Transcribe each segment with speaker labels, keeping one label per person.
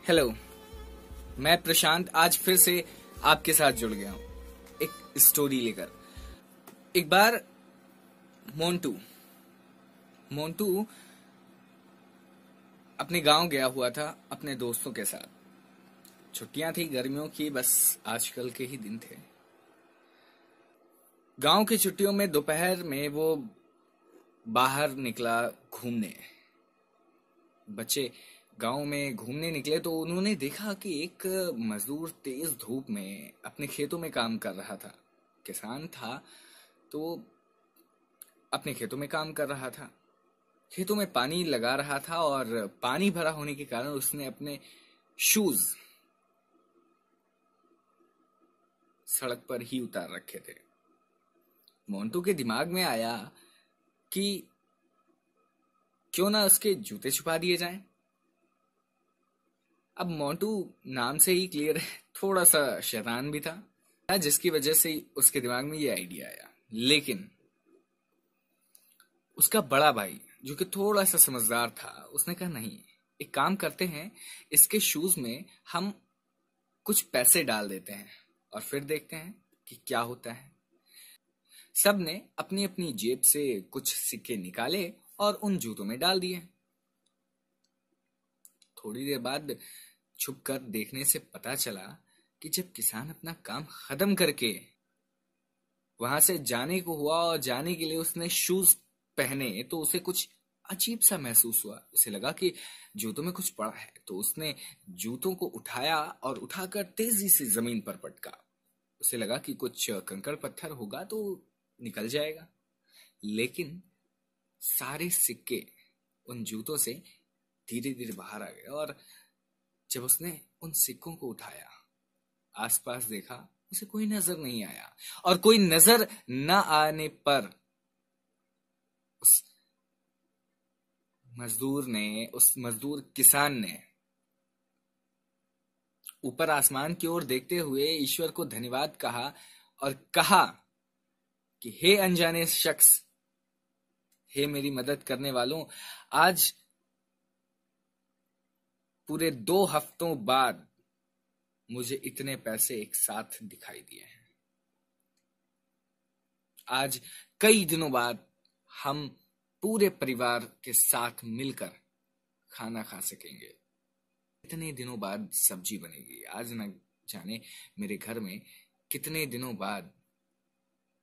Speaker 1: Hello, मैं प्रशांत आज फिर से आपके साथ जुड़ गया हूं एक स्टोरी लेकर। एक बार मोंटू अपने गांव गया हुआ था अपने दोस्तों के साथ। छुट्टियां थी गर्मियों की, बस आजकल के ही दिन थे। गांव की छुट्टियों में दोपहर में वो बाहर निकला घूमने। बच्चे गांव में घूमने निकले तो उन्होंने देखा कि एक मजदूर तेज धूप में अपने खेतों में काम कर रहा था। किसान था तो अपने खेतों में काम कर रहा था, खेतों में पानी लगा रहा था और पानी भरा होने के कारण उसने अपने शूज सड़क पर ही उतार रखे थे। मोंटू के दिमाग में आया कि क्यों ना उसके जूते छुपा दिए जाएं। अब मोंटू नाम से ही क्लियर है, थोड़ा सा शैतान भी था, जिसकी वजह से उसके दिमाग में ये आइडिया आया। लेकिन उसका बड़ा भाई जो कि थोड़ा सा समझदार था, उसने कहा नहीं, एक काम करते हैं, इसके शूज में हम कुछ पैसे डाल देते हैं और फिर देखते हैं कि क्या होता है। सब ने अपनी अपनी जेब से कुछ सिक्के निकाले और उन जूतों में डाल दिए। थोड़ी देर बाद छुपकर देखने से पता चला कि जब किसान अपना काम खत्म करके वहां से जाने को हुआ और जाने के लिए उसने शूज पहने तो उसे कुछ अजीब सा महसूस हुआ। उसे लगा कि जूतों में कुछ पड़ा है, तो उसने जूतों को उठाया और उठाकर तेजी से जमीन पर पटका। उसे लगा कि कुछ कंकड़ पत्थर होगा तो निकल जाएगा, लेकिन सारे सिक्के उन जूतों से धीरे धीरे बाहर आ गए। और जब उसने उन सिक्कों को उठाया, आसपास देखा, उसे कोई नजर नहीं आया। और कोई नजर न आने पर उस मजदूर किसान ने ऊपर आसमान की ओर देखते हुए ईश्वर को धन्यवाद कहा और कहा कि हे अनजाने शख्स, हे मेरी मदद करने वालों, आज पूरे 2 हफ्तों बाद मुझे इतने पैसे एक साथ दिखाई दिए हैं। आज कई दिनों बाद हम पूरे परिवार के साथ मिलकर खाना खा सकेंगे। इतने दिनों बाद सब्जी बनेगी। आज न जाने मेरे घर में कितने दिनों बाद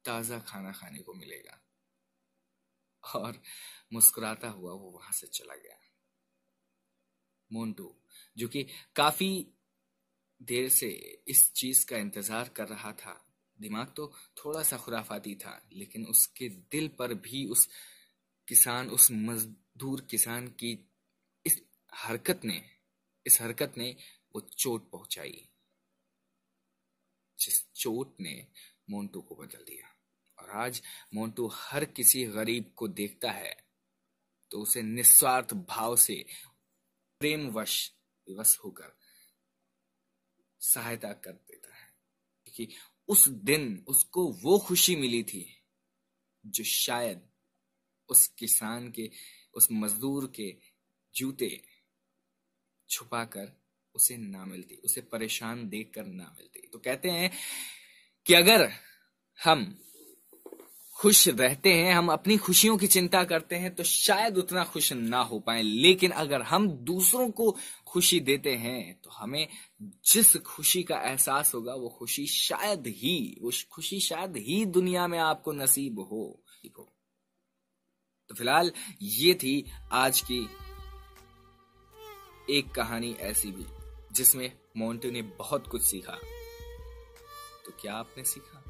Speaker 1: ताजा खाना खाने को मिलेगा। और मुस्कुराता हुआ वो वहां से चला गया। मोंटू, जो कि काफी देर से इस चीज का इंतजार कर रहा था, दिमाग तो थोड़ा सा खुराफाती था, लेकिन उसके दिल पर भी उस मजदूर किसान की इस हरकत ने वो चोट पहुंचाई, जिस चोट ने मोंटू को बदल दिया। और आज मोंटू हर किसी गरीब को देखता है तो उसे निस्वार्थ भाव से प्रेमवश विवश होकर सहायता कर देता है, क्योंकि उस दिन उसको वो खुशी मिली थी जो शायद उस मजदूर के जूते छुपाकर उसे ना मिलती, उसे परेशान देखकर ना मिलती। तो कहते हैं कि अगर हम खुश रहते हैं, हम अपनी खुशियों की चिंता करते हैं, तो शायद उतना खुश ना हो पाए। लेकिन अगर हम दूसरों को खुशी देते हैं तो हमें जिस खुशी का एहसास होगा वो खुशी शायद ही दुनिया में आपको नसीब हो। तो फिलहाल ये थी आज की एक कहानी ऐसी भी जिसमें मोंटू ने बहुत कुछ सीखा। तो क्या आपने सीखा?